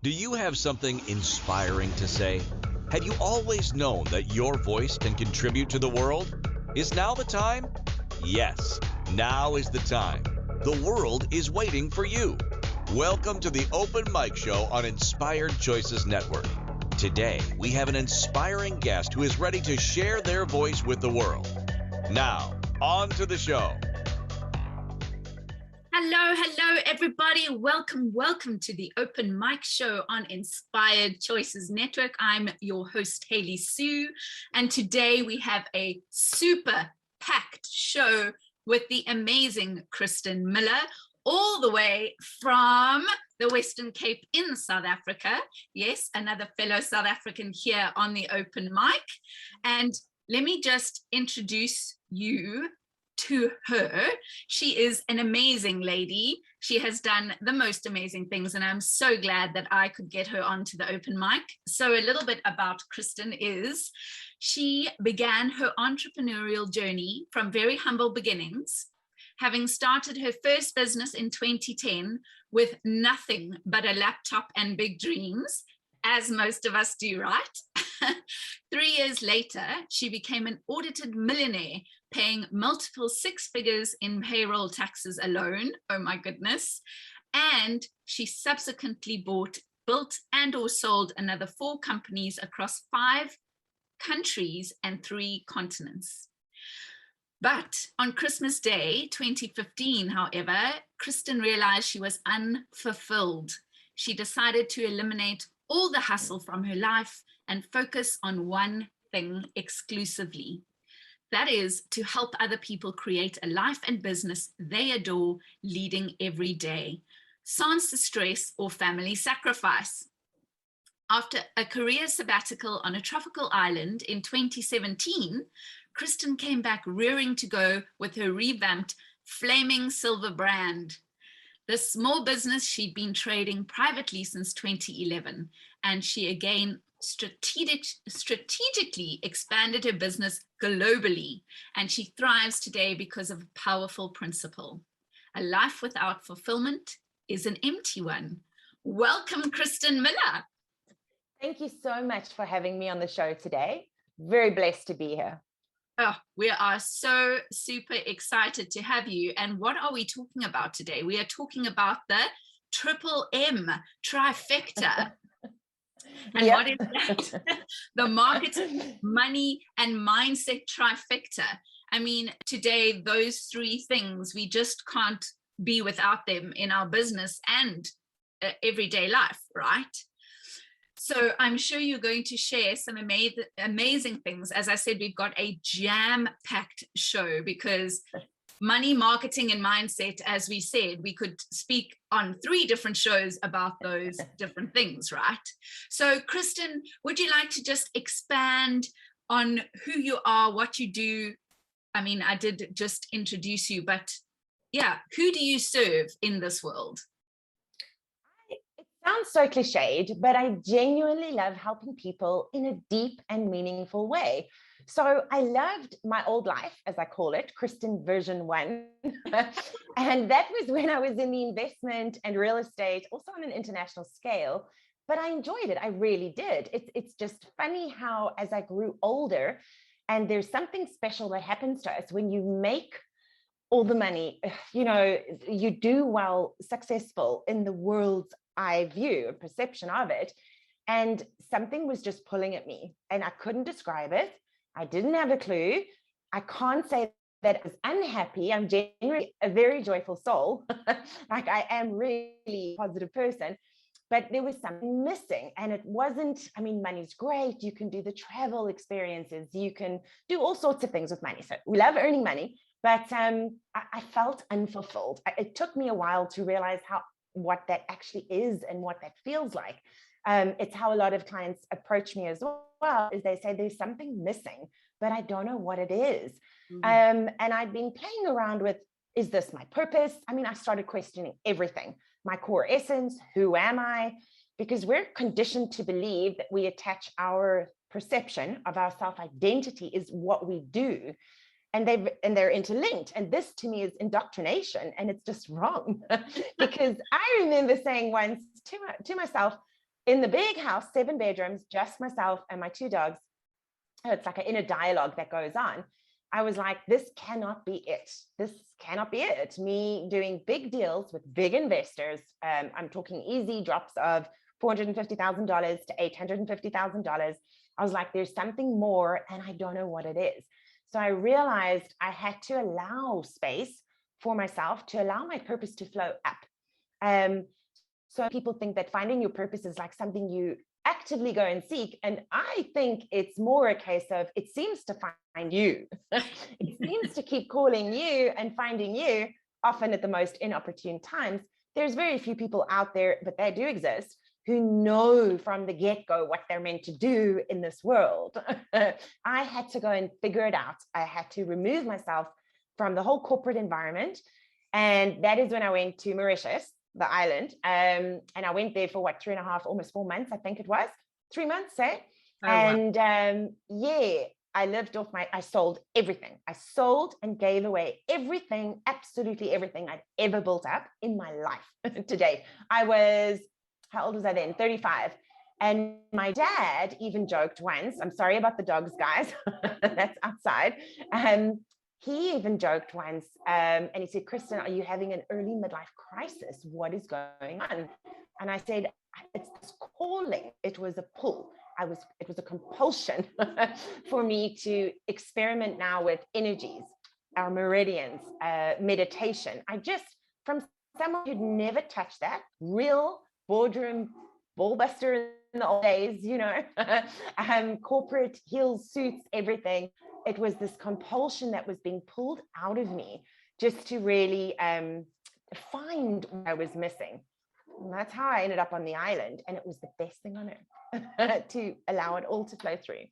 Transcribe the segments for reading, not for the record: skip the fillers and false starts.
Do you have something inspiring to say? Had you always known that your voice can contribute to the world? Is now the time? Yes, now is the time. The world is waiting for you. Welcome to the Open Mic Show on Inspired Choices Network. Today, we have an inspiring guest who is ready to share their voice with the world. Now, on to the show. Hello, everybody. Welcome to the Open Mic Show on Inspired Choices Network. I'm your host, Hayley Sue, and today we have a super packed show with the amazing Kristen Miller, all the way from the Western Cape in South Africa. Yes, another fellow South African here on the Open Mic. And let me just introduce you to her. She is an amazing lady. She has done the most amazing things, and I'm so glad that I could get her onto the open mic. So a little bit about Kristen is she began her entrepreneurial journey from very humble beginnings, having started her first business in 2010 with nothing but a laptop and big dreams, as most of us do, right? 3 years later, she became an audited millionaire, paying multiple six figures in payroll taxes alone. Oh my goodness. And she subsequently built and or sold another 4 companies across 5 countries and 3 continents. But on Christmas Day 2015, however, Kristen realized she was unfulfilled. She decided to eliminate all the hustle from her life and focus on one thing exclusively. That is to help other people create a life and business they adore, leading every day, sans distress or family sacrifice. After a career sabbatical on a tropical island in 2017, Kristen came back rearing to go with her revamped flaming silver brand. The small business she'd been trading privately since 2011, and she again strategically expanded her business globally, and she thrives today because of a powerful principle. A life without fulfillment is an empty one. Welcome, Kristen Miller. Thank you so much for having me on the show today. Very blessed to be here. Oh, we are so super excited to have you. And what are we talking about today? We are talking about the triple M, trifecta. And Yep. what is that? The marketing, money, and mindset trifecta. I mean, today, those 3 things, we just can't be without them in our business and everyday life, right? So I'm sure you're going to share some amazing things. As I said, we've got a jam-packed show because money, marketing, and mindset, as we said, we could speak on 3 different shows about those different things, right? So, Kristen, would you like to just expand on who you are, what you do? I mean, I did just introduce you, but yeah, who do you serve in this world? It sounds so cliched, but I genuinely love helping people in a deep and meaningful way. So I loved my old life, as I call it, Kristen version 1. And that was when I was in the investment and real estate, also on an international scale. But I enjoyed it. I really did. It's just funny how as I grew older, and there's something special that happens to us when you make all the money, you do well, successful in the world's eye view, perception of it. And something was just pulling at me and I couldn't describe it. I didn't have a clue. I can't say that I was unhappy. I'm generally a very joyful soul. Like I am really a positive person, but there was something missing. And it wasn't, I mean, money's great. You can do the travel experiences. You can do all sorts of things with money. So we love earning money, but I felt unfulfilled. It took me a while to realize what that actually is and what that feels like. It's how a lot of clients approach me as well, is they say there's something missing, but I don't know what it is. And I've been playing around with, is this my purpose? I mean, I started questioning everything, my core essence, who am I? Because we're conditioned to believe that we attach our perception of our self-identity is what we do. And they're interlinked. And this to me is indoctrination, and it's just wrong. Because I remember saying once to myself, in the big house, 7 bedrooms, just myself and my 2 dogs. It's like an inner dialogue that goes on. I was like, this cannot be it. This cannot be it. Me doing big deals with big investors. I'm talking easy drops of $450,000 to $850,000. I was like, there's something more, and I don't know what it is. So I realized I had to allow space for myself to allow my purpose to flow up. So people think that finding your purpose is like something you actively go and seek. And I think it's more a case of it seems to find you. It seems to keep calling you and finding you, often at the most inopportune times. There's very few people out there, but they do exist, who know from the get-go what they're meant to do in this world. I had to go and figure it out. I had to remove myself from the whole corporate environment. And that is when I went to Mauritius, the island. And I went there for 3.5, almost 4 months, I think it was. 3 months, say. Oh, and wow. I lived off I sold everything. I sold and gave away everything, absolutely everything I'd ever built up in my life to date. How old was I then? 35. And my dad even joked once, I'm sorry about the dogs, guys, that's outside. He even joked once, and he said, Kristen, are you having an early midlife crisis? What is going on? And I said, it's this calling. It was a pull. It was a compulsion for me to experiment now with energies, our meridians, meditation. From someone who'd never touched that, real boardroom ballbuster in the old days, corporate heels, suits, everything. It was this compulsion that was being pulled out of me just to really find what I was missing. And that's how I ended up on the island. And it was the best thing on earth to allow it all to flow through.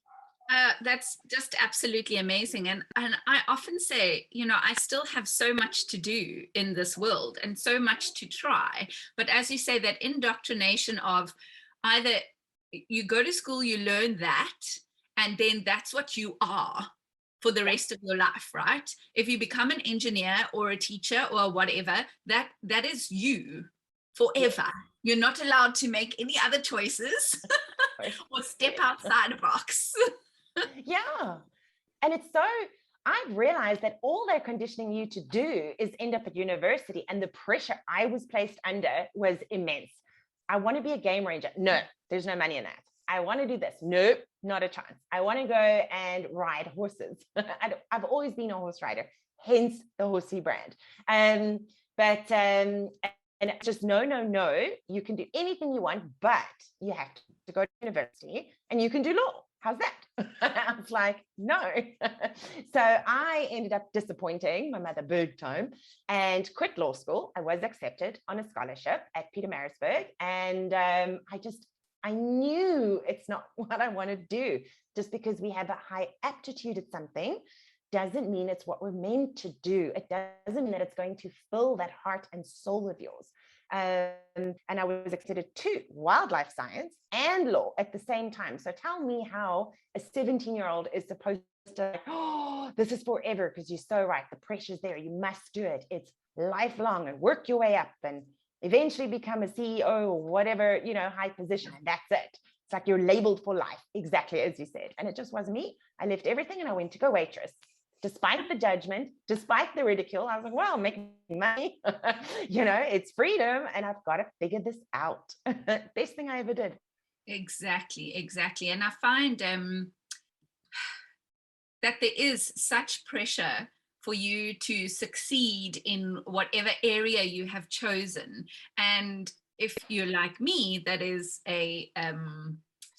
That's just absolutely amazing. And I often say, I still have so much to do in this world and so much to try. But as you say, that indoctrination of either you go to school, you learn that, and then that's what you are for the rest of your life, right? If you become an engineer or a teacher or whatever, that is you forever. You're not allowed to make any other choices or step outside a box. Yeah. And I've realized that all they're conditioning you to do is end up at university, and the pressure I was placed under was immense. I want to be a game ranger. No, there's no money in that. I want to do this. Nope, not a chance. I want to go and ride horses. I've always been a horse rider, hence the horsey brand. And it's just no. You can do anything you want, but you have to go to university and you can do law. How's that? I was like, no. So I ended up disappointing my mother big time and quit law school. I was accepted on a scholarship at Pietermaritzburg. And I knew it's not what I want to do. Just because we have a high aptitude at something doesn't mean it's what we're meant to do. It doesn't mean that it's going to fill that heart and soul of yours. And I was accepted to wildlife science and law at the same time. So tell me how a 17-year-old is supposed to, this is forever, because you're so right. The pressure's there. You must do it. It's lifelong, and work your way up and eventually become a CEO or whatever, high position. And that's it. It's like you're labeled for life, exactly as you said. And it just wasn't me. I left everything and I went to go waitress. Despite the judgment, despite the ridicule, I was like, well, I'm making money, it's freedom, and I've got to figure this out. Best thing I ever did. Exactly. And I find that there is such pressure for you to succeed in whatever area you have chosen. And if you're like me, that is a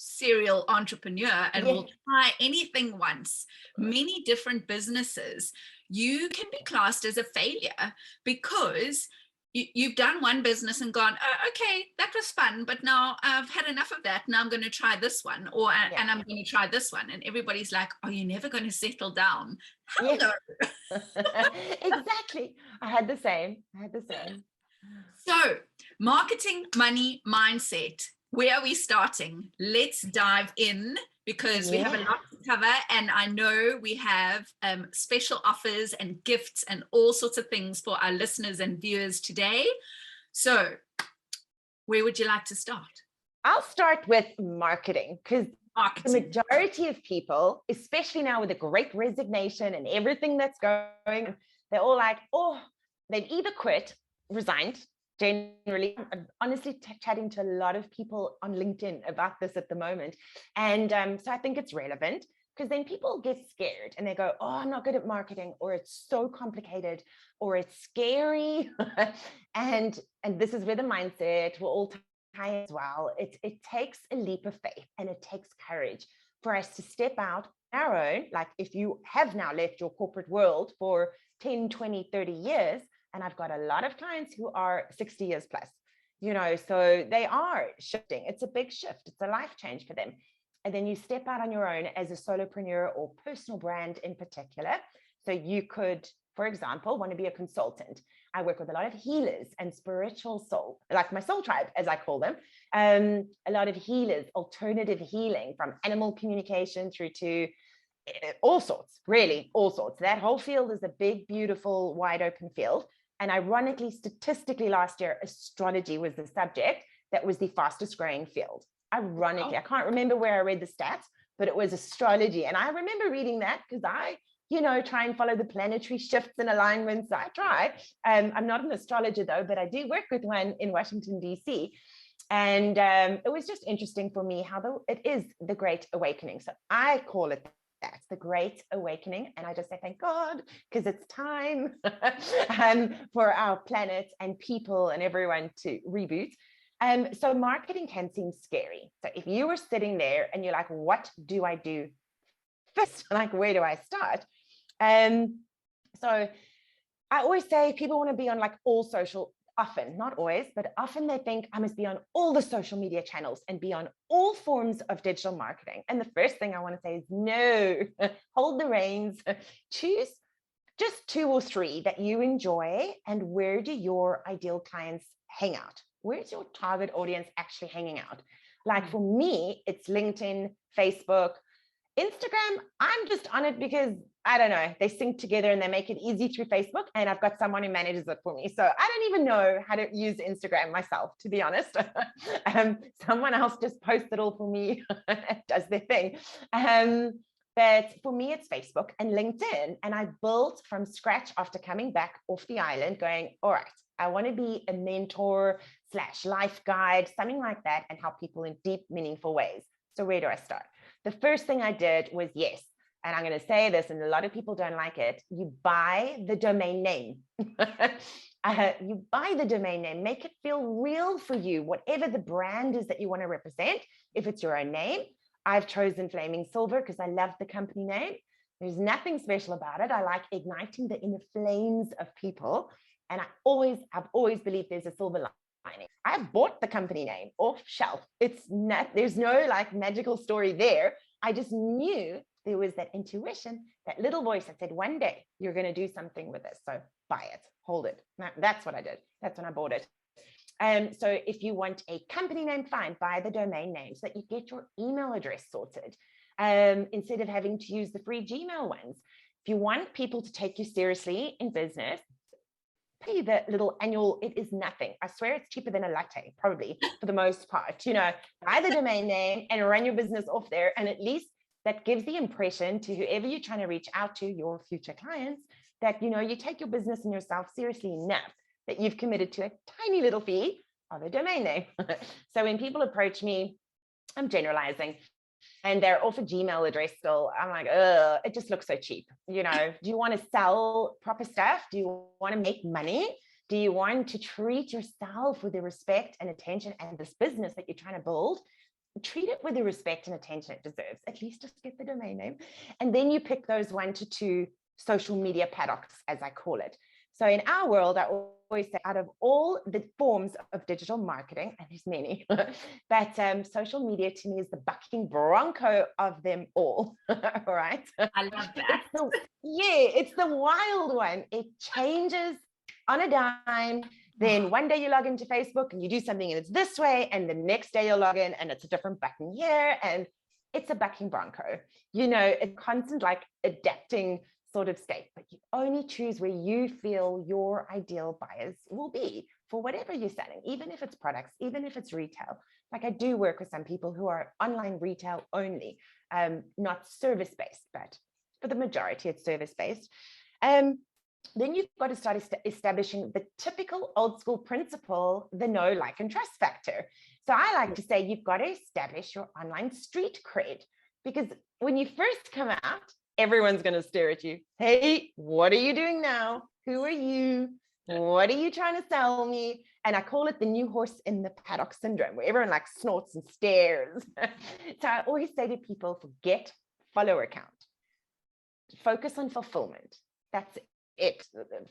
serial entrepreneur and will try anything once, many different businesses, you can be classed as a failure because you've done one business and gone, oh, okay, that was fun, but now I've had enough of that. Now I'm going to try this one, and I'm going to try this one. And everybody's like, are you never going to settle down? Hell no. Exactly. I had the same. So, marketing, money, mindset. Where are we starting? Let's dive in, because we have a lot to cover, and I know we have special offers and gifts and all sorts of things for our listeners and viewers today. So where would you like to start? I'll start with marketing, because the Marketing. majority of people, especially now with the great resignation and everything that's going, they're all like, oh, they've either quit, resigned. Generally, I'm honestly chatting to a lot of people on LinkedIn about this at the moment. And so I think it's relevant, because then people get scared and they go, oh, I'm not good at marketing, or it's so complicated, or it's scary. and this is where the mindset will all tie as well. It takes a leap of faith, and it takes courage for us to step out on our own. Like, if you have now left your corporate world for 10, 20, 30 years, and I've got a lot of clients who are 60 years plus, so they are shifting. It's a big shift. It's a life change for them. And then you step out on your own as a solopreneur or personal brand in particular. So you could, for example, want to be a consultant. I work with a lot of healers and spiritual soul, like my soul tribe, as I call them. A lot of healers, alternative healing, from animal communication through to all sorts, really, all sorts. That whole field is a big, beautiful, wide open field. And ironically, statistically, last year, astrology was the subject that was the fastest growing field. Ironically, I can't remember where I read the stats, but it was astrology. And I remember reading that because I try and follow the planetary shifts and alignments. I try. I'm not an astrologer though, but I do work with one in Washington, DC. And it was just interesting for me how it is the Great Awakening. So I call it that's the Great Awakening. And I just say, thank God, because it's time for our planet and people and everyone to reboot. So marketing can seem scary. So if you were sitting there and you're like, what do I do first? Like, where do I start? So I always say people want to be on like all social, often, not always, but often they think I must be on all the social media channels and be on all forms of digital marketing. And the first thing I want to say is no, hold the reins, choose just 2 or 3 that you enjoy. And where do your ideal clients hang out? Where's your target audience actually hanging out? Like for me, it's LinkedIn, Facebook, Instagram. I'm just on it because I don't know, they sync together and they make it easy through Facebook. And I've got someone who manages it for me. So I don't even know how to use Instagram myself, to be honest. Someone else just posts it all for me, does their thing. But for me, it's Facebook and LinkedIn. And I built from scratch after coming back off the island going, all right, I want to be a mentor / life guide, something like that, and help people in deep, meaningful ways. So where do I start? The first thing I did was, yes, and I'm going to say this, and a lot of people don't like it, you buy the domain name. You buy the domain name, make it feel real for you, whatever the brand is that you want to represent. If it's your own name, I've chosen Flaming Silver because I love the company name. There's nothing special about it. I like igniting the inner flames of people. And I've always believed there's a silver lining. I bought the company name off shelf. There's no like magical story there. I just knew there was that intuition, that little voice that said, one day you're going to do something with this. So buy it, hold it. That's what I did. That's when I bought it. So if you want a company name, fine, buy the domain name so that you get your email address sorted instead of having to use the free Gmail ones. If you want people to take you seriously in business, pay the little annual, it is nothing. I swear it's cheaper than a latte, probably for the most part. Buy the domain name and run your business off there. And at least that gives the impression to whoever you're trying to reach out to, your future clients, that you take your business and yourself seriously enough that you've committed to a tiny little fee of a domain name. So when people approach me, I'm generalizing, and they're off a Gmail address still, I'm like, it just looks so cheap. Do you want to sell proper stuff? Do you want to make money? Do you want to treat yourself with the respect and attention, and this business that you're trying to build, treat it with the respect and attention it deserves? At least just get the domain name. And then you pick those 1 to 2 social media paddocks, as I call it. So in our world, I always say, out of all the forms of digital marketing, and there's many, but social media to me is the bucking bronco of them all. All right. I love that. It's the wild one. It changes on a dime. Then one day you log into Facebook and you do something and it's this way, and the next day you'll log in and it's a different button here, and it's a bucking bronco. It's constant like adapting sort of state, but you only choose where you feel your ideal buyers will be. for whatever you're selling, even if it's products, even if it's retail. Like I do work with some people who are online retail only, not service-based, but for the majority, it's service-based. Then you've got to start establishing the typical old school principle, the know, like, and trust factor. So I like to say you've got to establish your online street cred, because when you first come out, everyone's going to stare at you. Hey, what are you doing now? Who are you? What are you trying to sell me? And I call it the new horse in the paddock syndrome, where everyone like snorts and stares. So I always say to people, forget follower count. Focus on fulfillment. That's it.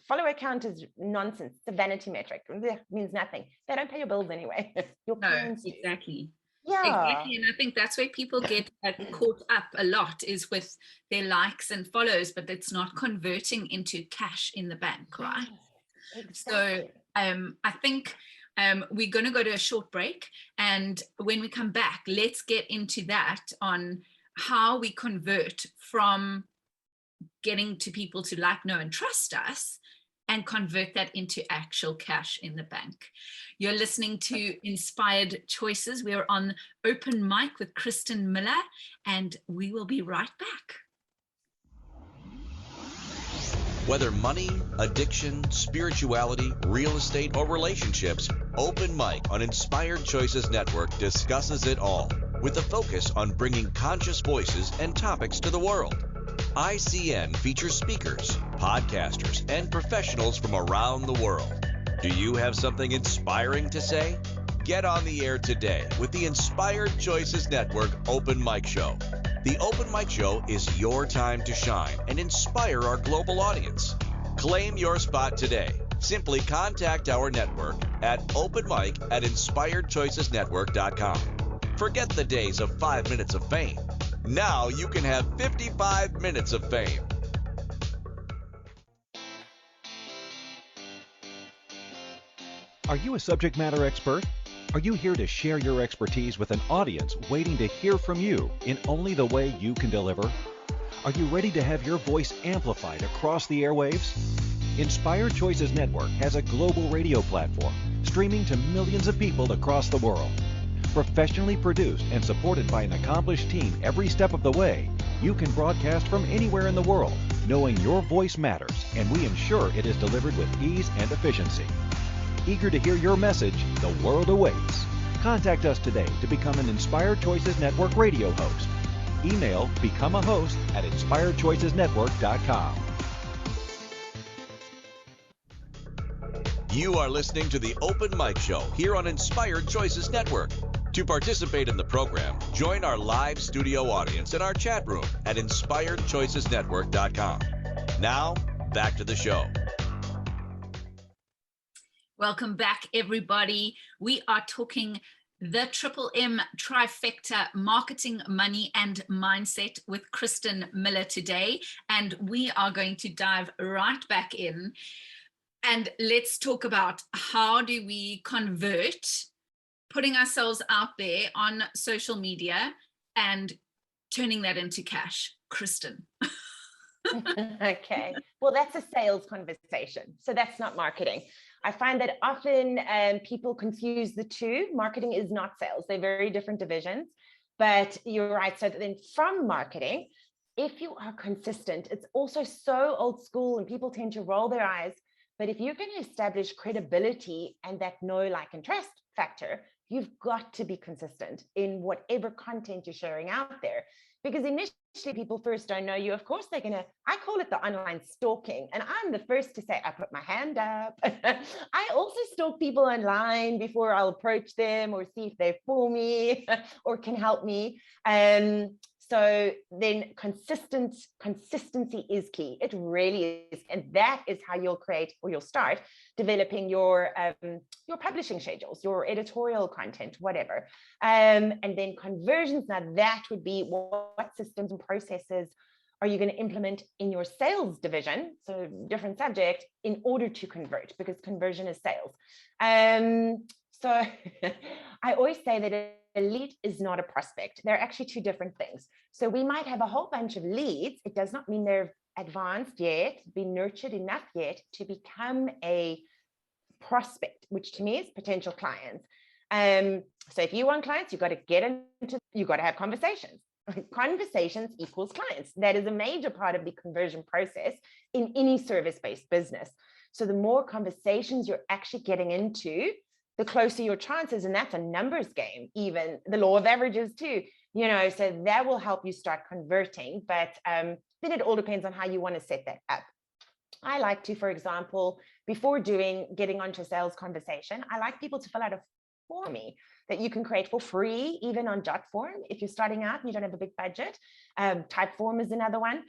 Follower count is nonsense. It's a vanity metric. It means nothing. They don't pay your bills anyway. Your clients do. Exactly. Yeah. Exactly. And I think that's where people get caught up a lot, is with their likes and follows, but it's not converting into cash in the bank, right? Exactly. So I think we're going to go to a short break. And when we come back, let's get into that, on how we convert from getting to people to like, know, and trust us, and convert that into actual cash in the bank. You're listening to Inspired Choices. We're on Open Mic with Kristen Miller, and we will be right back. Whether money, addiction, spirituality, real estate, or relationships, Open Mic on Inspired Choices Network discusses it all, with a focus on bringing conscious voices and topics to the world. ICN features speakers, podcasters, and professionals from around the world. Do you have something inspiring to say? Get on the air today with the Inspired Choices Network Open Mic Show. The Open Mic Show is your time to shine and inspire our global audience. Claim your spot today. Simply contact our network at openmic@inspiredchoicesnetwork.com. Forget the days of 5 minutes of fame. Now you can have 55 minutes of fame. Are you a subject matter expert? Are you here to share your expertise with an audience waiting to hear from you in only the way you can deliver? Are you ready to have your voice amplified across the airwaves? Inspired Choices Network has a global radio platform streaming to millions of people across the world. Professionally produced and supported by an accomplished team every step of the way, you can broadcast from anywhere in the world, knowing your voice matters, and we ensure it is delivered with ease and efficiency. Eager to hear your message, the world awaits. Contact us today to become an Inspired Choices Network radio host. Email becomeahost@inspiredchoicesnetwork.com. You are listening to the Open Mic Show here on Inspired Choices Network. To participate in the program, join our live studio audience in our chat room at inspiredchoicesnetwork.com. Now, back to the show. Welcome back, everybody. We are talking the Triple M Trifecta, marketing, money, and mindset with Kristen Miller today. And we are going to dive right back in. And let's talk about, how do we convert putting ourselves out there on social media and turning that into cash? Kristen. Okay, well, that's a sales conversation. So that's not marketing. I find that often people confuse the two. Marketing is not sales. They're very different divisions, but you're right. So then from marketing, if you are consistent, it's also so old school and people tend to roll their eyes. But if you're going to establish credibility and that know, like, and trust factor, you've got to be consistent in whatever content you're sharing out there. Because initially people first don't know you. Of course, they're going to, I call it the online stalking. And I'm the first to say, I put my hand up. I also stalk people online before I'll approach them or see if they're for me or can help me. So then consistency is key. It really is. And that is how you'll create, or you'll start developing your publishing schedules, your editorial content, whatever. And then conversions, now that would be what systems and processes are you going to implement in your sales division? So different subject, in order to convert, because conversion is sales. So I always say that a lead is not a prospect. They're actually two different things. So we might have a whole bunch of leads. It does not mean they're advanced yet, been nurtured enough yet to become a prospect, which to me is potential clients. So if you want clients, you've got to have conversations. Conversations equals clients. That is a major part of the conversion process in any service-based business. So the more conversations you're actually getting into, the closer your chances, and that's a numbers game, even the law of averages too, so that will help you start converting. But then it all depends on how you want to set that up. I like to, for example, before getting onto a sales conversation, I like people to fill out a form for me that you can create for free, even on Jotform. If you're starting out and you don't have a big budget, Typeform is another one.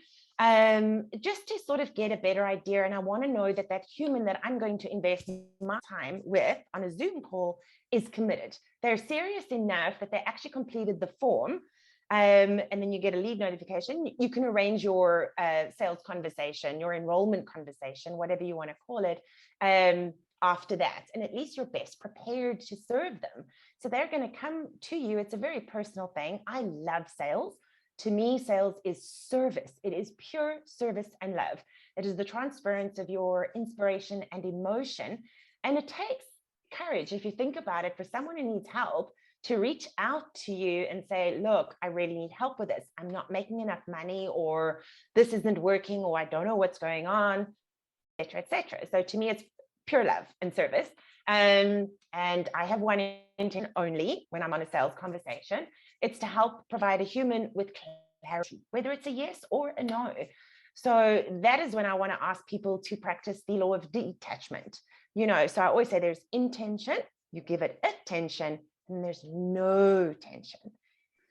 Just to sort of get a better idea. And I want to know that human that I'm going to invest my time with on a Zoom call is committed. They're serious enough that they actually completed the form. And then you get a lead notification. You can arrange your sales conversation, your enrollment conversation, whatever you want to call it, after that. And at least you're best prepared to serve them. So they're going to come to you. It's a very personal thing. I love sales. To me, sales is service. It is pure service and love. It is the transference of your inspiration and emotion. And it takes courage, if you think about it, for someone who needs help to reach out to you and say, look, I really need help with this. I'm not making enough money, or this isn't working, or I don't know what's going on, et cetera, et cetera. So to me, it's pure love and service. And I have one intent only when I'm on a sales conversation. It's to help provide a human with clarity, whether it's a yes or a no. So that is when I want to ask people to practice the law of detachment. So I always say there's intention, you give it attention, and there's no tension.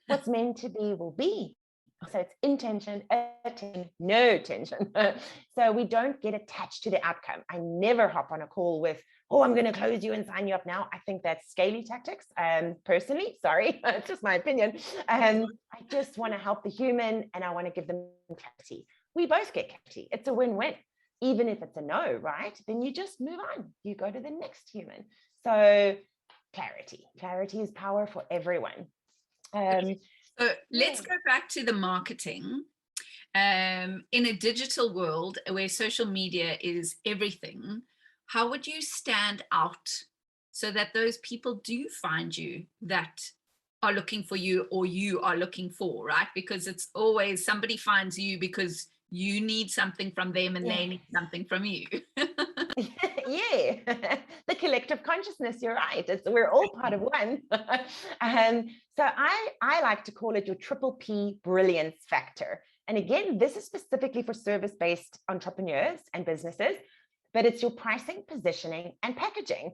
What's meant to be will be. So it's intention, attention, no tension. So we don't get attached to the outcome. I never hop on a call with, oh, I'm going to close you and sign you up now. I think that's scaly tactics. Personally, sorry, it's just my opinion. I just want to help the human, and I want to give them clarity. We both get clarity. It's a win-win. Even if it's a no, right? Then you just move on. You go to the next human. So clarity is power for everyone. So let's go back to the marketing. In a digital world where social media is everything, how would you stand out so that those people do find you that are looking for you, or you are looking for, right? Because it's always somebody finds you because you need something from them, and they need something from you. Yeah, the collective consciousness, you're right. We're all part of one. So I like to call it your triple P brilliance factor. And again, this is specifically for service-based entrepreneurs and businesses, but it's your pricing, positioning, and packaging.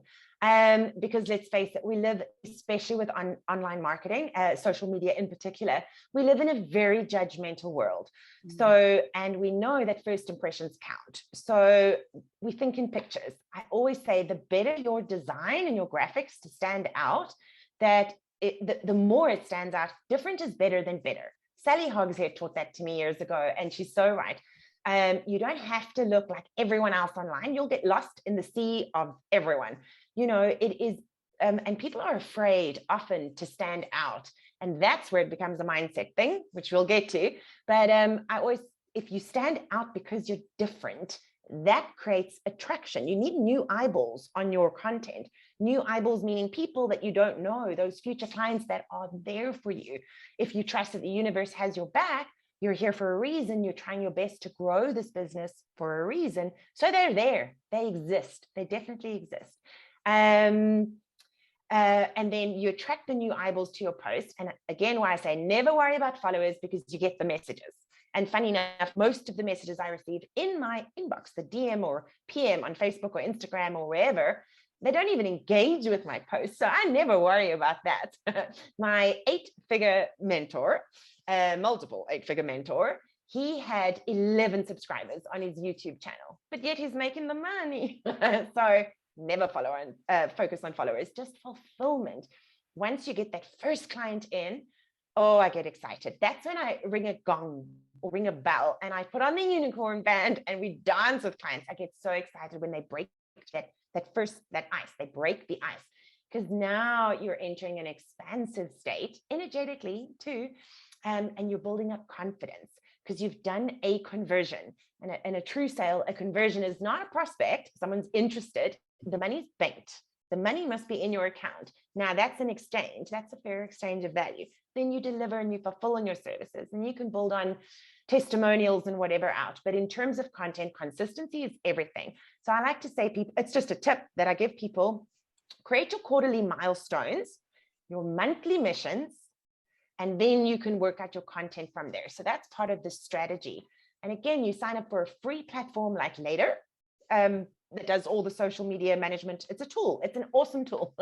Because let's face it, we live, especially with online marketing, social media in particular, we live in a very judgmental world. So, and we know that first impressions count. So we think in pictures. I always say the better your design and your graphics to stand out, that the more it stands out. Different is better than better. Sally Hogshead taught that to me years ago, and she's so right. You don't have to look like everyone else online. You'll get lost in the sea of everyone. It is, and people are afraid often to stand out. And that's where it becomes a mindset thing, which we'll get to. But if you stand out because you're different, that creates attraction. You need new eyeballs on your content. New eyeballs meaning people that you don't know, those future clients that are there for you. If you trust that the universe has your back, you're here for a reason. You're trying your best to grow this business for a reason. So they're there. They exist. They definitely exist. And then you attract the new eyeballs to your post. And again, why I say never worry about followers, because you get the messages. And funny enough, most of the messages I receive in my inbox, the DM or PM on Facebook or Instagram or wherever, they don't even engage with my posts. So I never worry about that. My 8-figure mentor, multiple 8-figure mentor, he had 11 subscribers on his YouTube channel, but yet he's making the money. So never focus on followers, just fulfillment. Once you get that first client in, oh, I get excited. That's when I ring a gong or ring a bell and I put on the unicorn band and we dance with clients. I get so excited when they break that ice. They break the ice, because now you're entering an expansive state energetically too. And you're building up confidence because you've done a conversion. And a true sale, a conversion is not a prospect, someone's interested. the money's banked. The money must be in your account. Now that's an exchange. That's a fair exchange of value. Then you deliver and you fulfill on your services, and you can build on testimonials and whatever out. But in terms of content, consistency is everything. So I like to say, people, it's just a tip that I give people: create your quarterly milestones, your monthly missions, and then you can work out your content from there. So that's part of the strategy. And again, you sign up for a free platform like Later, that does all the social media management. It's a tool. It's an awesome tool.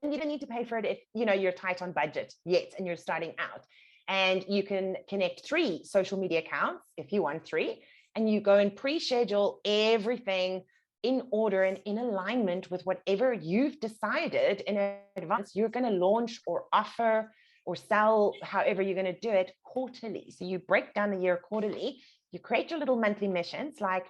And you don't need to pay for it if you're tight on budget yet and you're starting out. And you can connect 3 social media accounts if you want 3, and you go and pre-schedule everything in order and in alignment with whatever you've decided in advance you're going to launch or offer or sell, however you're going to do it, quarterly. So you break down the year quarterly. You create your little monthly missions, like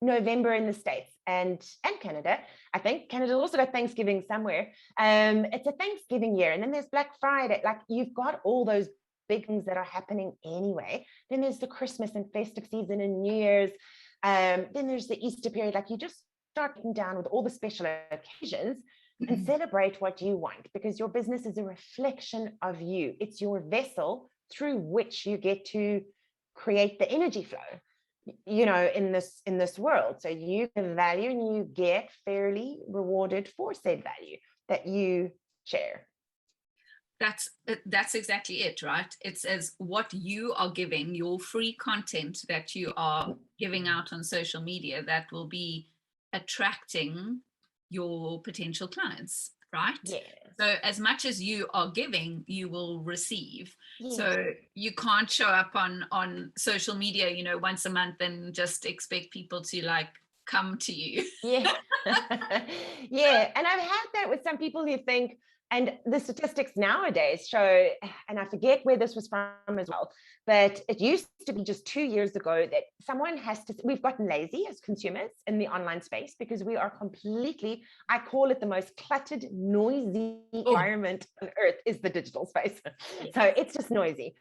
November in the States and Canada. I think Canada's also got Thanksgiving somewhere. It's a Thanksgiving year. And then there's Black Friday. Like, you've got all those big things that are happening anyway. Then there's the Christmas and festive season and New Year's. Then there's the Easter period. Like, you just start getting down with all the special occasions and celebrate what you want, because your business is a reflection of you. It's your vessel through which you get to create the energy flow, in this world. So you give value and you get fairly rewarded for said value that you share. That's exactly it, right? It's as what you are giving, your free content that you are giving out on social media, that will be attracting your potential clients, right? Yes. So as much as you are giving, you will receive. Yes. So you can't show up on social media, once a month and just expect people to like come to you. Yeah. Yeah. And I've had that with some people who think, and the statistics nowadays show, and I forget where this was from as well, but it used to be just 2 years ago that someone we've gotten lazy as consumers in the online space, because we are completely, I call it the most cluttered, noisy environment on earth is the digital space. So it's just noisy.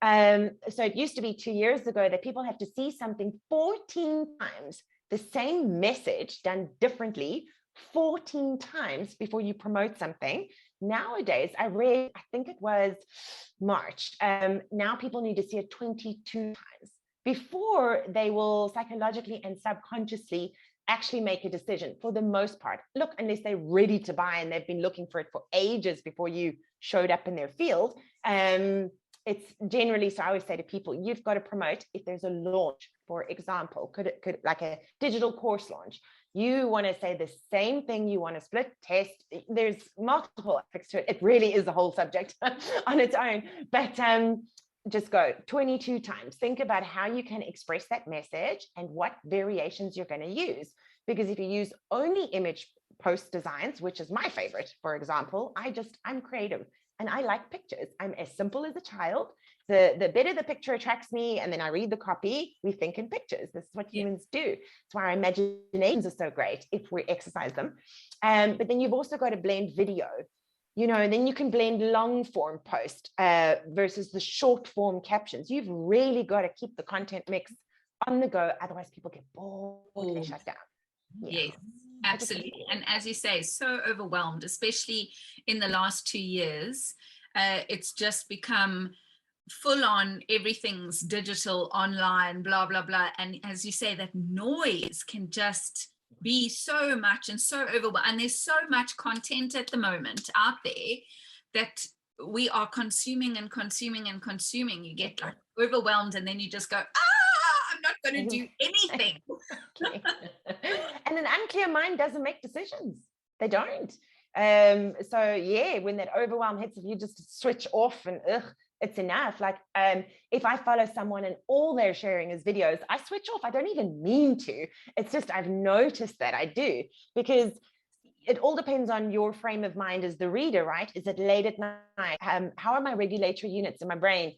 So it used to be 2 years ago that people have to see something 14 times, the same message done differently 14 times before you promote something. Nowadays, I think it was March. Now people need to see it 22 times before they will psychologically and subconsciously actually make a decision, for the most part. Look, unless they're ready to buy and they've been looking for it for ages before you showed up in their field. It's generally, so I always say to people, you've got to promote if there's a launch, for example, could like a digital course launch. You want to say the same thing, you want to split test. There's multiple aspects to it. It really is a whole subject on its own, but just go 22 times. Think about how you can express that message and what variations you're going to use. Because if you use only image post designs, which is my favorite, for example, I'm creative and I like pictures. I'm as simple as a child. The better the picture attracts me, and then I read the copy, we think in pictures. This is what humans do. It's why our imaginations are so great if we exercise them. But then you've also got to blend video, and then you can blend long form post versus the short form captions. You've really got to keep the content mix on the go. Otherwise people get bored and they shut down. Yeah. Yes, absolutely. And as you say, so overwhelmed, especially in the last 2 years. It's just become full on, everything's digital, online, blah, blah, blah. And as you say, that noise can just be so much and so overwhelming. And there's so much content at the moment out there that we are consuming and consuming and consuming. You get like overwhelmed, and then you just go, I'm not going to do anything. And an unclear mind doesn't make decisions. They don't. So yeah, when that overwhelm hits, if you just switch off and it's enough. Like if I follow someone and all they're sharing is videos, I switch off. I don't even mean to. It's just I've noticed that I do, because it all depends on your frame of mind as the reader, right? Is it late at night? How are my regulatory units in my brain?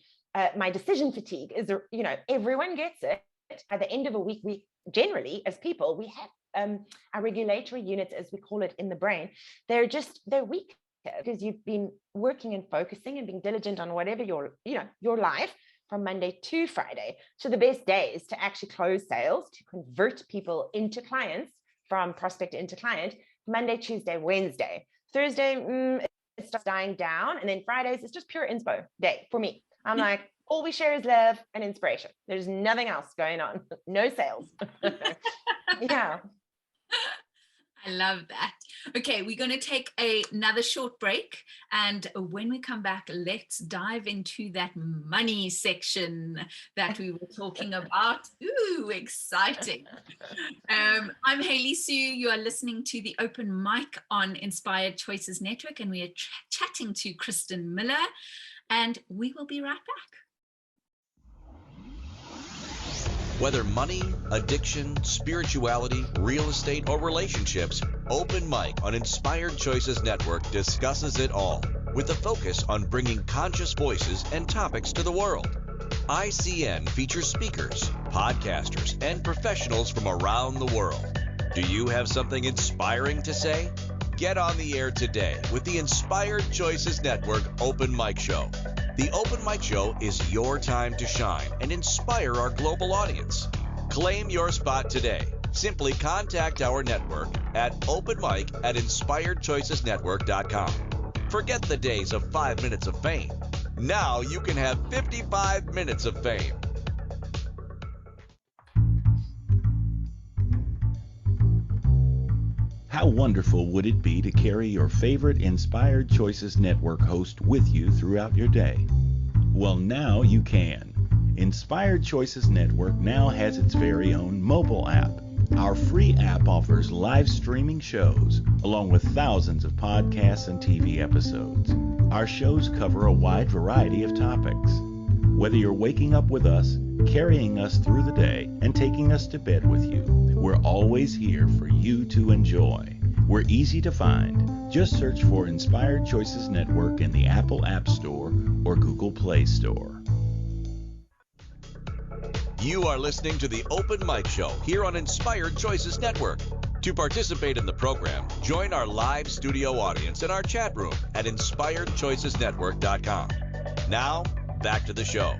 My decision fatigue is there, everyone gets it. By the end of a week, we generally, as people, we have our regulatory units, as we call it in the brain, they're weak, because you've been working and focusing and being diligent on whatever your life from Monday to Friday. So the best days to actually close sales, to convert people into clients from prospect into client, Monday, Tuesday, Wednesday. Thursday, it starts dying down. And then Fridays, it's just pure inspo day for me. I'm like, all we share is love and inspiration. There's nothing else going on. No sales. Yeah. I love that. Okay, we're going to take another short break. And when we come back, let's dive into that money section that we were talking about. Ooh, exciting. I'm Hayley Sue. You are listening to the Open Mic on Inspired Choices Network, and we are chatting to Kristen Miller, and we will be right back. Whether money, addiction, spirituality, real estate, or relationships, Open Mic on Inspired Choices Network discusses it all with a focus on bringing conscious voices and topics to the world. ICN features speakers, podcasters, and professionals from around the world. Do you have something inspiring to say? Get on the air today with the Inspired Choices Network Open Mic Show. The Open Mic Show is your time to shine and inspire our global audience. Claim your spot today. Simply contact our network at openmic@inspiredchoicesnetwork.com. Forget the days of 5 minutes of fame. Now you can have 55 minutes of fame. How wonderful would it be to carry your favorite Inspired Choices Network host with you throughout your day? Well, now you can. Inspired Choices Network now has its very own mobile app. Our free app offers live streaming shows, along with thousands of podcasts and TV episodes. Our shows cover a wide variety of topics. Whether you're waking up with us, carrying us through the day, and taking us to bed with you, we're always here for you to enjoy. We're easy to find. Just search for Inspired Choices Network in the Apple App Store or Google Play Store. You are listening to the Open Mic Show here on Inspired Choices Network. To participate in the program, join our live studio audience in our chat room at inspiredchoicesnetwork.com. Now, back to the show.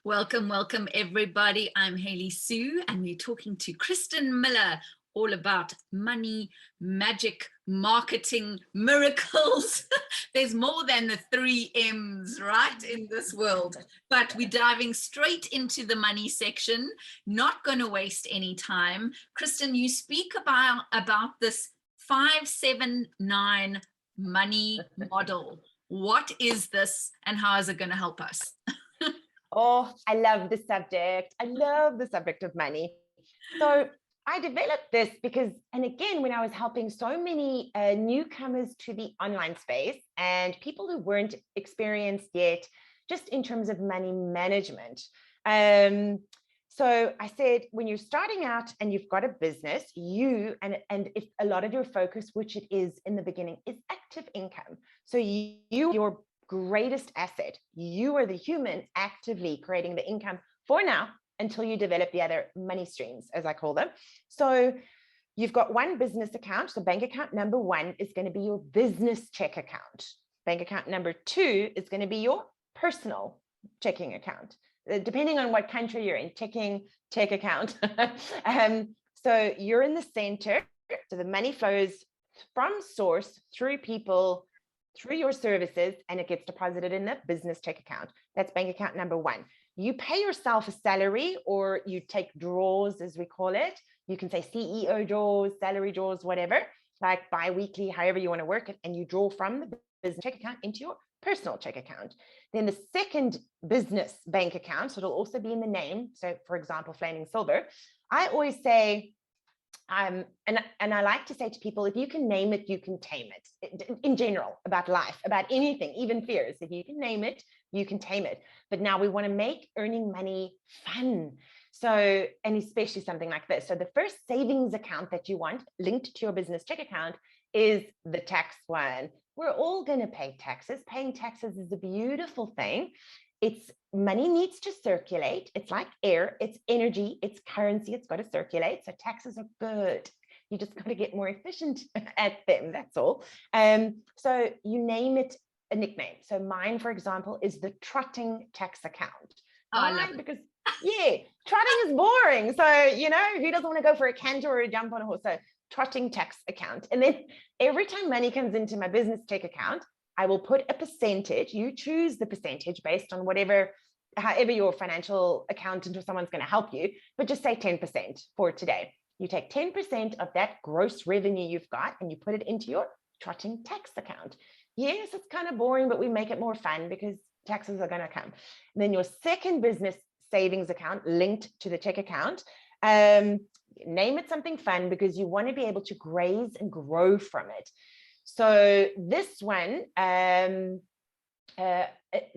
Welcome, everybody. I'm Hayley Sue, and we're talking to Kristen Miller all about money, magic, marketing, miracles. There's more than the 3 M's, right, in this world. But we're diving straight into the money section, not going to waste any time. Kristen, you speak about this 579 money model. What is this, and how is it going to help us? Oh, I love the subject. I love the subject of money. So I developed this because, and again, when I was helping so many newcomers to the online space and people who weren't experienced yet, just in terms of money management. So I said, when you're starting out and you've got a business, and if a lot of your focus, which it is in the beginning, is active income. So your greatest asset. You are the human actively creating the income for now until you develop the other money streams, as I call them. So you've got one business account. So bank account number 1 is going to be your business check account. Bank account number 2 is going to be your personal checking account, depending on what country you're in, check account. So you're in the center. So the money flows from source through people, through your services, and it gets deposited in the business check account. That's bank account number 1. You pay yourself a salary, or you take draws, as we call it. You can say CEO draws, salary draws, whatever, like bi-weekly, however you want to work it, and you draw from the business check account into your personal check account. Then the second business bank account, so it'll also be in the name. So for example, Flaming Silver, I always say, and I like to say to people, if you can name it, you can tame it. In general, about life, about anything, even fears. If you can name it, you can tame it. But now we want to make earning money fun. So, and especially something like this. So the first savings account that you want linked to your business check account is the tax one. We're all going to pay taxes. Paying taxes is a beautiful thing. It's money needs to circulate. It's like air, it's energy, it's currency, it's got to circulate. So taxes are good. You just got to get more efficient at them. That's all. So you name it a nickname. So mine, for example, is the trotting tax account. Oh, I love it. Because Yeah, trotting is boring. So, you know, who doesn't want to go for a canter or a jump on a horse? So trotting tax account. And then every time money comes into my business check account, I will put a percentage. You choose the percentage based on however your financial accountant or someone's going to help you, but just say 10% for today. You take 10% of that gross revenue you've got and you put it into your trotting tax account. Yes, it's kind of boring, but we make it more fun because taxes are going to come. And then your second business savings account linked to the check account, name it something fun because you want to be able to graze and grow from it. So this one,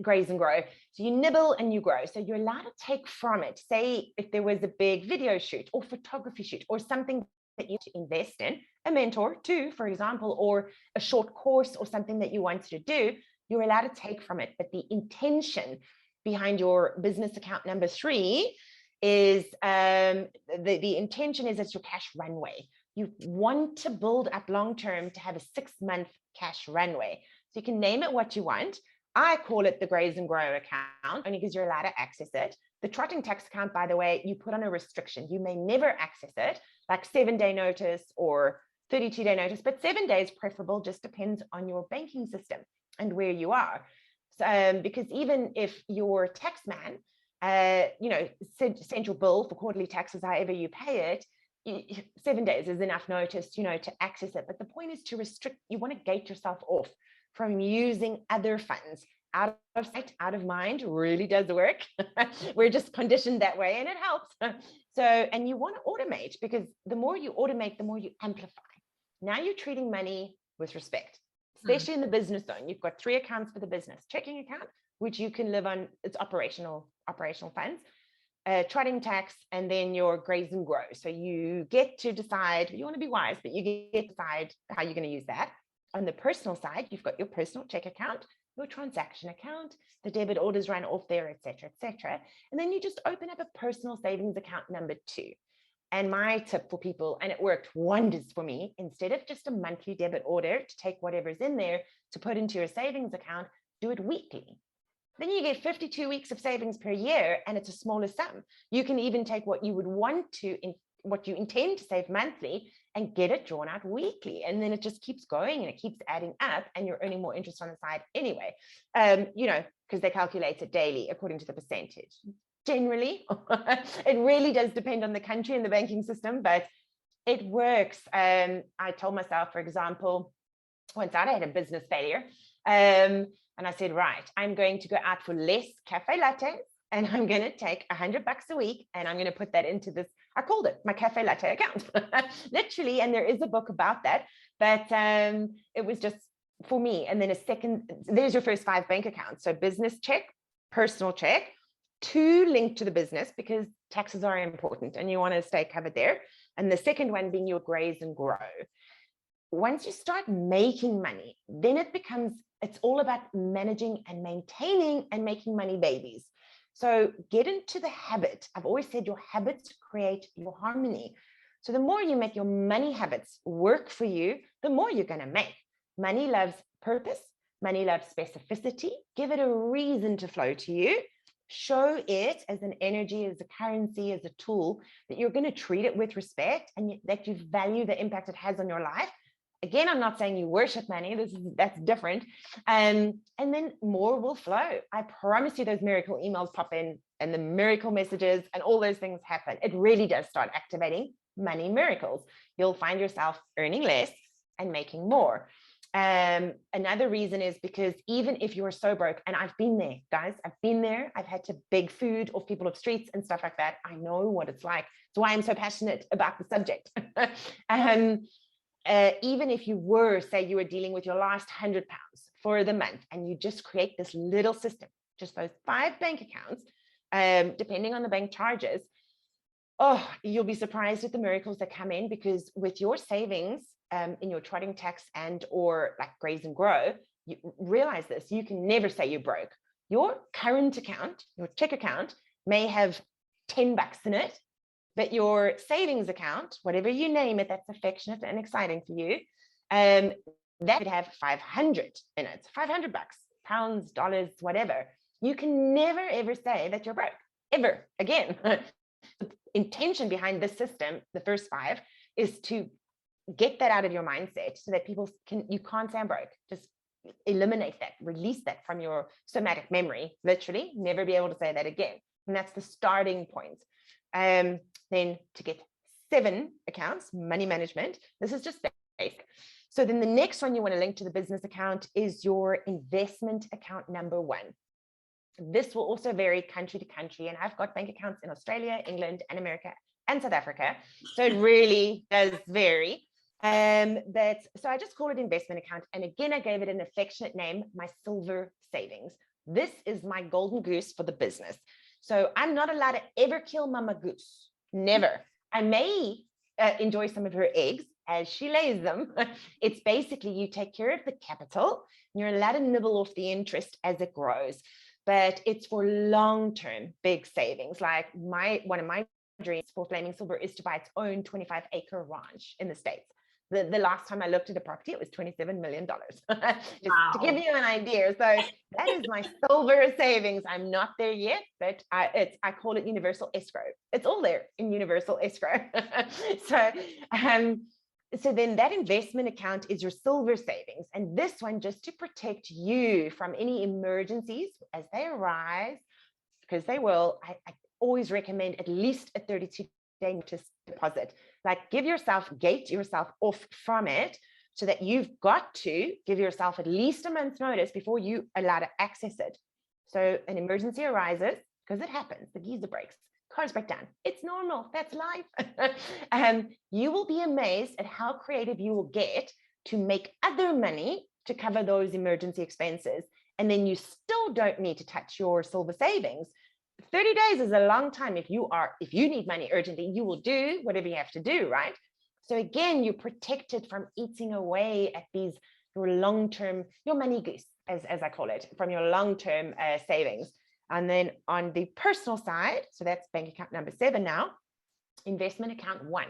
graze and grow. So you nibble and you grow. So you're allowed to take from it. Say if there was a big video shoot or photography shoot or something that you to invest in, a mentor too, for example, or a short course or something that you wanted to do, you're allowed to take from it. But the intention behind your business account number 3 is the intention is it's your cash runway. You want to build up long-term to have a 6-month cash runway. So you can name it what you want. I call it the Graze and Grow account only because you're allowed to access it. The trotting tax account, by the way, you put on a restriction. You may never access it, like 7-day notice or 32-day notice, but 7 days preferable, just depends on your banking system and where you are. So, because even if your tax man, sent your bill for quarterly taxes, however you pay it, 7 days is enough notice, to access it. But the point is to restrict. You want to gate yourself off from using other funds. Out of sight, out of mind really does work. We're just conditioned that way and it helps. So, and you want to automate because the more you automate, the more you amplify. Now you're treating money with respect, especially in the business zone. You've got 3 accounts for the business: checking account, which you can live on, it's operational funds, trotting tax, and then your graze and grow. So you get to decide, you want to be wise, but you get to decide how you're going to use that. On the personal side, you've got your personal check account, your transaction account, the debit orders run off there, etc., etc. And then you just open up a personal savings account number 2. And my tip for people, and it worked wonders for me, instead of just a monthly debit order to take whatever's in there to put into your savings account, do it weekly. Then you get 52 weeks of savings per year, and it's a smaller sum. You can even take what you would want to, what you intend to save monthly, and get it drawn out weekly. And then it just keeps going and it keeps adding up, and you're earning more interest on the side anyway, because they calculate it daily according to the percentage. Generally, it really does depend on the country and the banking system, but it works. I told myself, for example, once I had a business failure, and I said, right, I'm going to go out for less cafe lattes, and I'm going to take $100 a week, and I'm going to put that into this. I called it my cafe latte account, literally. And there is a book about that, but it was just for me. And then there's your first 5 bank accounts. So business check, personal check, 2 linked to the business because taxes are important and you want to stay covered there. And the second one being your graze and grow. Once you start making money, then it's all about managing and maintaining and making money babies. So get into the habit. I've always said your habits create your harmony. So the more you make your money habits work for you, the more you're going to make. Money loves purpose. Money loves specificity. Give it a reason to flow to you. Show it as an energy, as a currency, as a tool, that you're going to treat it with respect and that you value the impact it has on your life. Again, I'm not saying you worship money. That's different. And then more will flow. I promise you those miracle emails pop in and the miracle messages and all those things happen. It really does start activating money miracles. You'll find yourself earning less and making more. Another reason is because even if you're so broke, and I've been there, guys, I've been there. I've had to beg food off people off streets and stuff like that. I know what it's like. It's why I'm so passionate about the subject. Even if you were, say you were dealing with your last £100 for the month, and you just create this little system, just those 5 bank accounts, depending on the bank charges, you'll be surprised at the miracles that come in, because with your savings in your trotting tax and or like graze and grow, you realize this, you can never say you're broke. Your current account, your check account, may have $10 in it, but your savings account, whatever you name it, that's affectionate and exciting for you, that could have 500 in it, $500, pounds, dollars, whatever. You can never, ever say that you're broke, ever again. The intention behind this system, the first 5, is to get that out of your mindset so that you can't say I'm broke. Just eliminate that, release that from your somatic memory, literally, never be able to say that again. And that's the starting point. Then to get 7 accounts, money management, this is just basic. So then the next one you want to link to the business account is your investment account number 1. This will also vary country to country. And I've got bank accounts in Australia, England, and America, and South Africa. So it really does vary. But so I just call it investment account. And again, I gave it an affectionate name, my silver savings. This is my golden goose for the business. So I'm not allowed to ever kill Mama Goose. Never. I may enjoy some of her eggs as she lays them. It's basically you take care of the capital and you're allowed to nibble off the interest as it grows. But it's for long-term big savings. Like one of my dreams for Flaming Silver is to buy its own 25-acre ranch in the States. The last time I looked at a property, it was $27 million. Just to give you an idea. So that is my silver savings. I'm not there yet, but I call it universal escrow. It's all there in universal escrow. So then that investment account is your silver savings. And this one just to protect you from any emergencies as they arise, because they will. I always recommend at least a 32-day notice deposit. Like gate yourself off from it so that you've got to give yourself at least a month's notice before you allow to access it. So an emergency arises, because it happens, the geyser breaks, cars break down. It's normal. That's life. You will be amazed at how creative you will get to make other money to cover those emergency expenses. And then you still don't need to touch your silver savings. 30 days is a long time. If you need money urgently, you will do whatever you have to do, right? So again, you're protected from eating away at your long-term, your money goose, as I call it, from your long-term savings. And then on the personal side, so that's bank account number 7 now, investment account 1.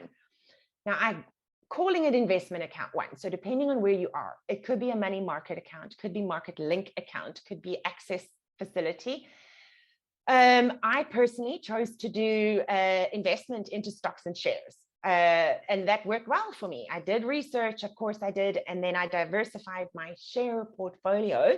Now I'm calling it investment account 1. So depending on where you are, it could be a money market account, could be market link account, could be access facility. I personally chose to do investment into stocks and shares. And that worked well for me. I did research, of course I did, and then I diversified my share portfolio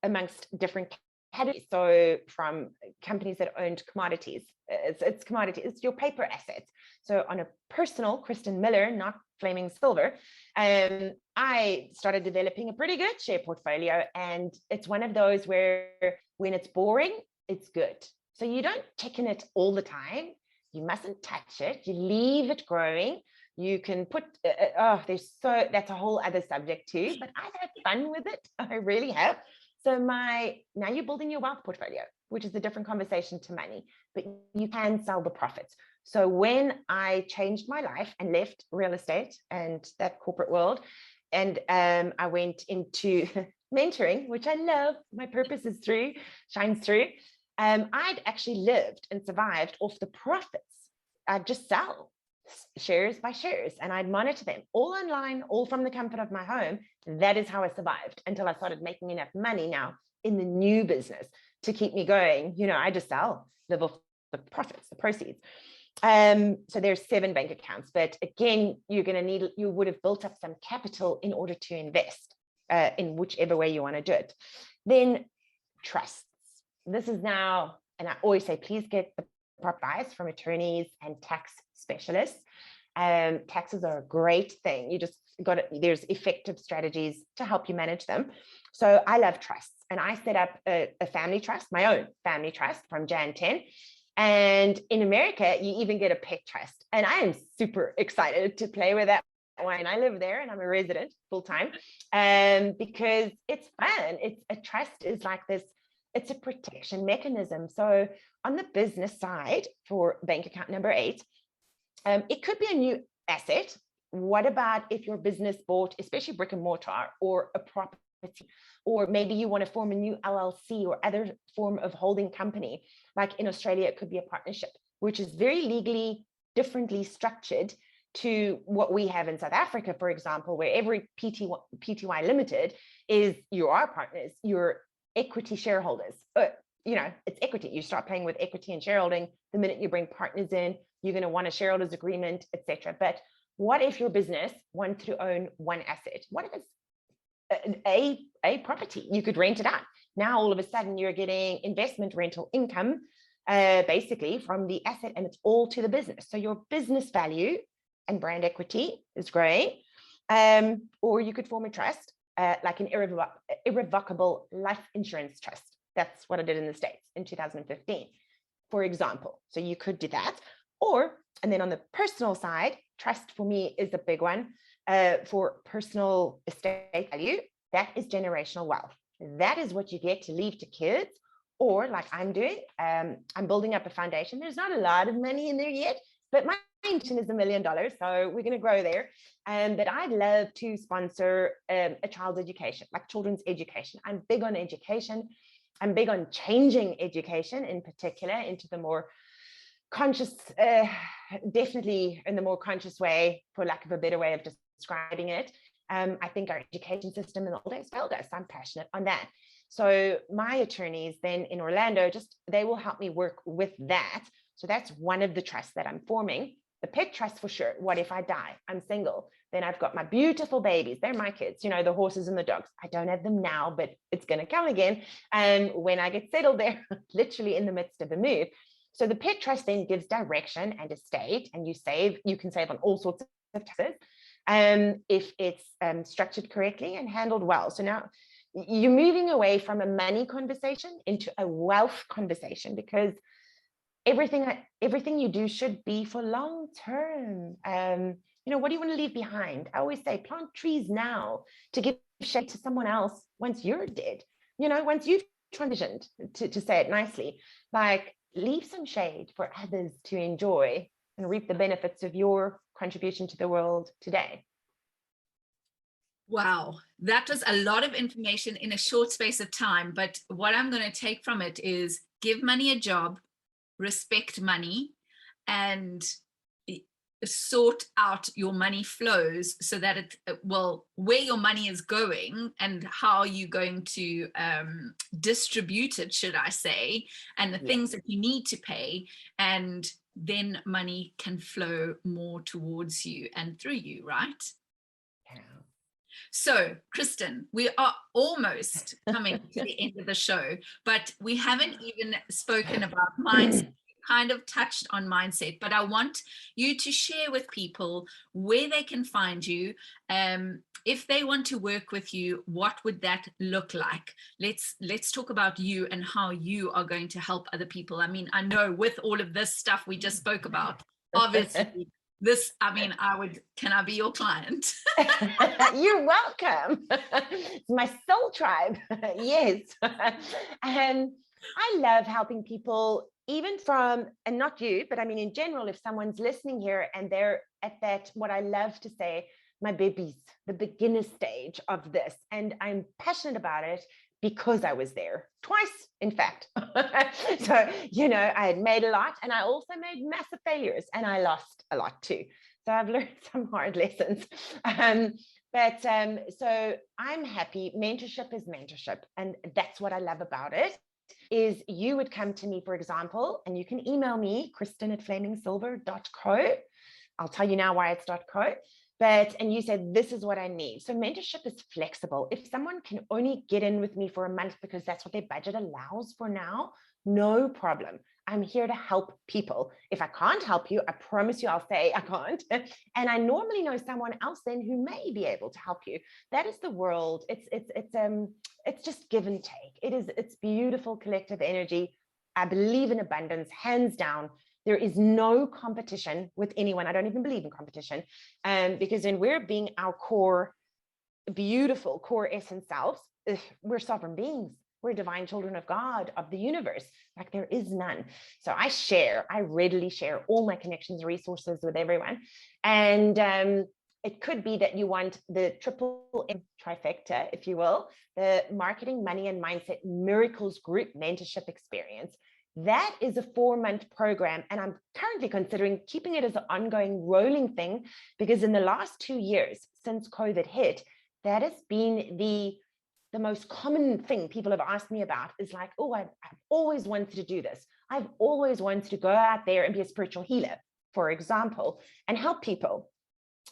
amongst different categories. So from companies that owned commodities, it's commodities, it's your paper assets. So on a personal, Kristen Miller, not Flaming Silver, I started developing a pretty good share portfolio. And it's one of those where when it's boring, it's good. So you don't check in it all the time. You mustn't touch it. You leave it growing. You can put, that's a whole other subject too, but I've had fun with it. I really have. So now you're building your wealth portfolio, which is a different conversation to money, but you can sell the profits. So when I changed my life and left real estate and that corporate world, and I went into mentoring, which I love, my purpose shines through. I'd actually lived and survived off the profits. I'd just sell shares by shares and I'd monitor them all online, all from the comfort of my home. That is how I survived until I started making enough money now in the new business to keep me going. I just live off the profits, the proceeds. So there's 7 bank accounts, but again, you would have built up some capital in order to invest in whichever way you want to do it. Then trusts. This is now, and I always say, please get the proper advice from attorneys and tax specialists. Taxes are a great thing. You just there's effective strategies to help you manage them. So I love trusts, and I set up a family trust, my own family trust from Jan 10. And in America, you even get a pet trust. And I am super excited to play with that one. I live there and I'm a resident full time, because it's fun. A trust is like this. It's a protection mechanism. So on the business side for bank account number 8, it could be a new asset. What about if your business bought, especially brick and mortar or a property, or maybe you want to form a new LLC or other form of holding company? Like in Australia, it could be a partnership, which is very legally differently structured to what we have in South Africa, for example, where every PTY Limited is you are partners, you're equity shareholders. it's equity. You start playing with equity and shareholding. The minute you bring partners in, you're going to want a shareholders agreement, etc. But what if your business wanted to own one asset? What if it's a property? You could rent it out. Now, all of a sudden, you're getting investment rental income, basically from the asset, and it's all to the business. So your business value and brand equity is growing. Or you could form a trust, like an irrevocable life insurance trust. That's what I did in the States in 2015, for example. So you could do that. And then on the personal side, trust for me is a big one, for personal estate value. That is generational wealth. That is what you get to leave to kids, or like I'm doing, I'm building up a foundation. There's not a lot of money in there yet, but my intention is $1 million. So we're going to grow there. But I'd love to sponsor a child's education, like children's education. I'm big on education. I'm big on changing education in particular into the more conscious, definitely in the more conscious way, for lack of a better way of describing it. I think our education system in the old days failed us. I'm passionate on that. So my attorneys then in Orlando, they will help me work with that. So that's one of the trusts that I'm forming. The pet trust for sure. What if I die? I'm single. Then I've got my beautiful babies. They're my kids, the horses and the dogs. I don't have them now, but it's going to come again. And when I get settled there, literally in the midst of a move. So the pet trust then gives direction and estate, and you can save on all sorts of taxes, if it's structured correctly and handled well. So now you're moving away from a money conversation into a wealth conversation, because everything you do should be for long term. What do you want to leave behind? I always say plant trees now to give shade to someone else once you're dead. Once you've transitioned, to say it nicely, like leave some shade for others to enjoy and reap the benefits of your contribution to the world today. Wow, that was a lot of information in a short space of time. But what I'm going to take from it is give money a job, respect money, and sort out your money flows so that where your money is going and how you're going to distribute it, should I say, and the things that you need to pay, and then money can flow more towards you and through you, right? Yeah. So, Kristen, we are almost coming to the end of the show, but we haven't even spoken about mindset. Kind of touched on mindset, but I want you to share with people where they can find you. If they want to work with you, what would that look like? Let's talk about you and how you are going to help other people. I mean, I know with all of this stuff we just spoke about, obviously can I be your client? You're welcome. It's my soul tribe. Yes. And I love helping people, even from, and not you, but I mean, in general, if someone's listening here and they're at that, what I love to say, my babies, the beginner stage of this. And I'm passionate about it because I was there twice, in fact. So, I had made a lot, and I also made massive failures, and I lost a lot too. So I've learned some hard lessons. So I'm happy. Mentorship is mentorship. And that's what I love about it. Is you would come to me, for example, and you can email me, kristen@flamingsilver.co. I'll tell you now why it's .co. And you said, this is what I need. So mentorship is flexible. If someone can only get in with me for a month because that's what their budget allows for now, no problem. I'm here to help people. If I can't help you, I promise you I'll say I can't. And I normally know someone else then who may be able to help you. That is the world. It's just give and take. It's beautiful collective energy. I believe in abundance, hands down. There is no competition with anyone. I don't even believe in competition. Because when we're being our core, beautiful core essence selves, we're sovereign beings. We're divine children of God, of the universe. Like there is none. So I readily share all my connections and resources with everyone. And it could be that you want the triple trifecta, if you will, the marketing, money, and mindset miracles group mentorship experience. That is a 4-month program. And I'm currently considering keeping it as an ongoing rolling thing, because in the last 2 years since COVID hit, that has been the the most common thing people have asked me about is like, oh, I've always wanted to do this. I've always wanted to go out there and be a spiritual healer, for example, and help people.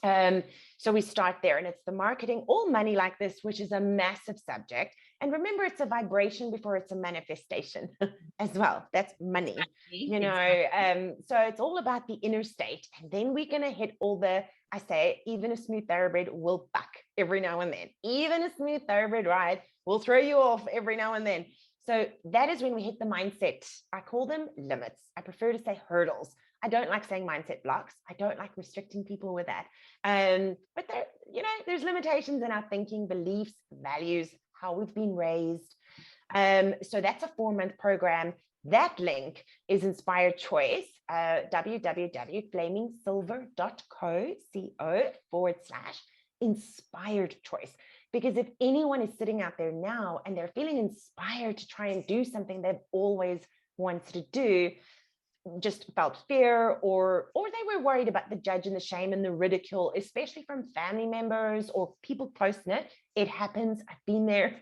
So we start there, and it's the marketing or money like this, which is a massive subject. And remember, it's a vibration before it's a manifestation as well. That's money, you know. So it's all about the inner state. And then we're going to hit all the, I say, even a smooth thoroughbred will buck every now and then. Even a smooth thoroughbred ride will throw you off every now and then. So that is when we hit the mindset. I call them limits. I prefer to say hurdles. I don't like saying mindset blocks. I don't like restricting people with that. But there, you know, there's limitations in our thinking, beliefs, values, how we've been raised. So that's a 4-month program. That link is Inspired Choice, www.flamingsilver.co/inspired choice. Because if anyone is sitting out there now and they're feeling inspired to try and do something they've always wanted to do, just felt fear, or they were worried about the judge and the shame and the ridicule, especially from family members or people close-knit. It happens. I've been there.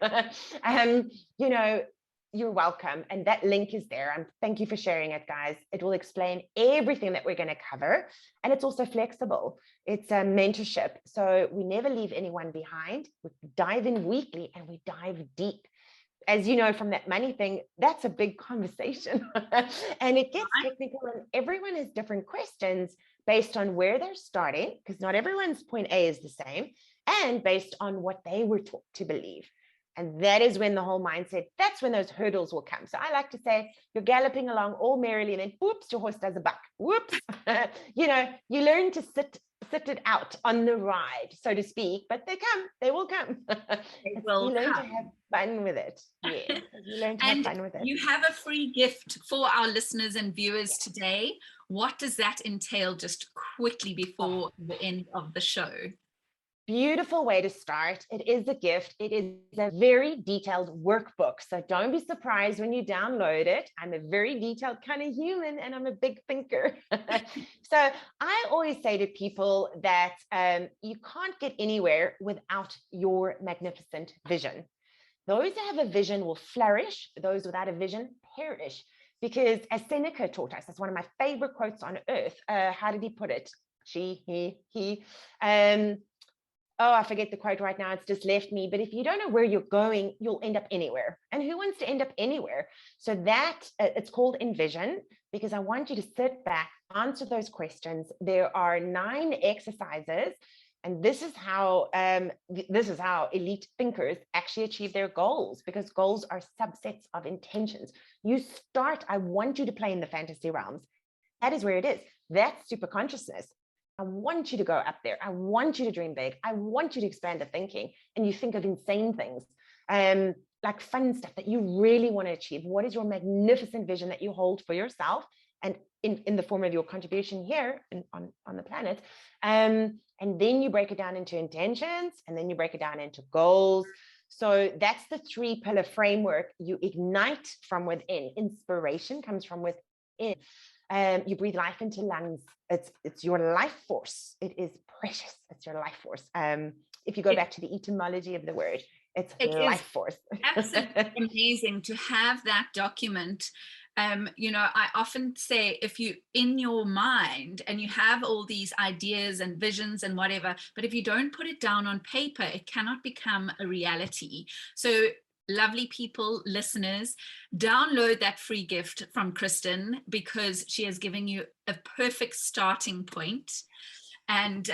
You know, you're welcome. And that link is there. And thank you for sharing it, guys. It will explain everything that we're going to cover. And it's also flexible. It's a mentorship. So we never leave anyone behind. We dive in weekly and we dive deep. As you know, from that money thing, that's a big conversation. And it gets technical, and everyone has different questions based on where they're starting, because not everyone's point A is the same, and based on what they were taught to believe. And that is when the whole mindset, that's when those hurdles will come. So I like to say, you're galloping along all merrily, and then whoops, your horse does a buck. Whoops. You know, you learn to sit it out on the ride, so to speak, but they will come. You learn to have fun with it. Yeah, you learn to have fun with it. You have a free gift for our listeners and viewers today. What does that entail, just quickly before the end of the show? Beautiful way to start. It is a gift. It is a very detailed workbook. So don't be surprised when you download it. I'm a very detailed kind of human, and I'm a big thinker. So I always say to people that you can't get anywhere without your magnificent vision. Those that have a vision will flourish. Those without a vision perish. Because as Seneca taught us, that's one of my favorite quotes on earth. How did he put it? She, he. Oh, I forget the quote right now. It's just left me. But if you don't know where you're going, you'll end up anywhere. And who wants to end up anywhere? So that it's called Envision, because I want you to sit back, answer those questions. There are 9 exercises. And this is how elite thinkers actually achieve their goals, because goals are subsets of intentions. You start, I want you to play in the fantasy realms. That is where it is. That's super consciousness. I want you to go up there. I want you to dream big. I want you to expand the thinking. And you think of insane things, like fun stuff that you really want to achieve. What is your magnificent vision that you hold for yourself and in the form of your contribution here on the planet? And then you break it down into intentions, and then you break it down into goals. So that's the 3-pillar framework. You ignite from within. Inspiration comes from within. You breathe life into lungs. It's your life force. It is precious. It's your life force. If you go back to the etymology of the word, it's life force. Absolutely amazing to have that document. You know, I often say, if you in your mind and you have all these ideas and visions and whatever, but if you don't put it down on paper, it cannot become a reality. So lovely people, listeners, download that free gift from Kristen, because she has given you a perfect starting point. And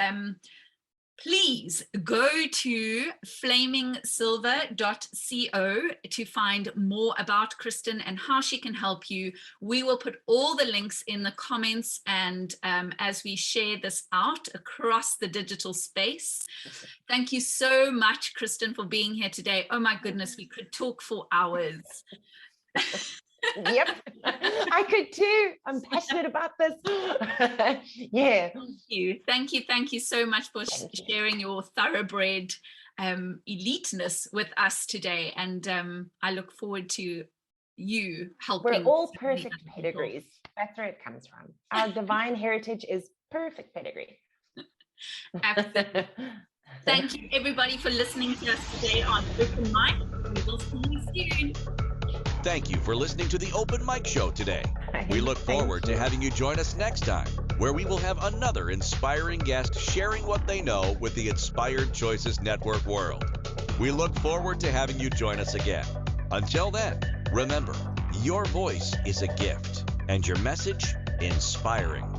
please go to flamingsilver.co to find more about Kristen and how she can help you. We will put all the links in the comments, and as we share this out across the digital space. Thank you so much, Kristen, for being here today. Oh my goodness, we could talk for hours. Yep, I could too. I'm passionate about this. Yeah. Thank you so much for sharing your thoroughbred eliteness with us today. And I look forward to you helping. We're all perfect pedigrees. That's where it comes from. Our divine heritage is perfect pedigree. Absolutely. Thank you everybody for listening to us today on Open Mic. We'll see you soon. Thank you for listening to the Open Mic Show today. We look forward to having you join us next time, where we will have another inspiring guest sharing what they know with the Inspired Choices Network world. We look forward to having you join us again. Until then, remember, your voice is a gift and your message inspiring.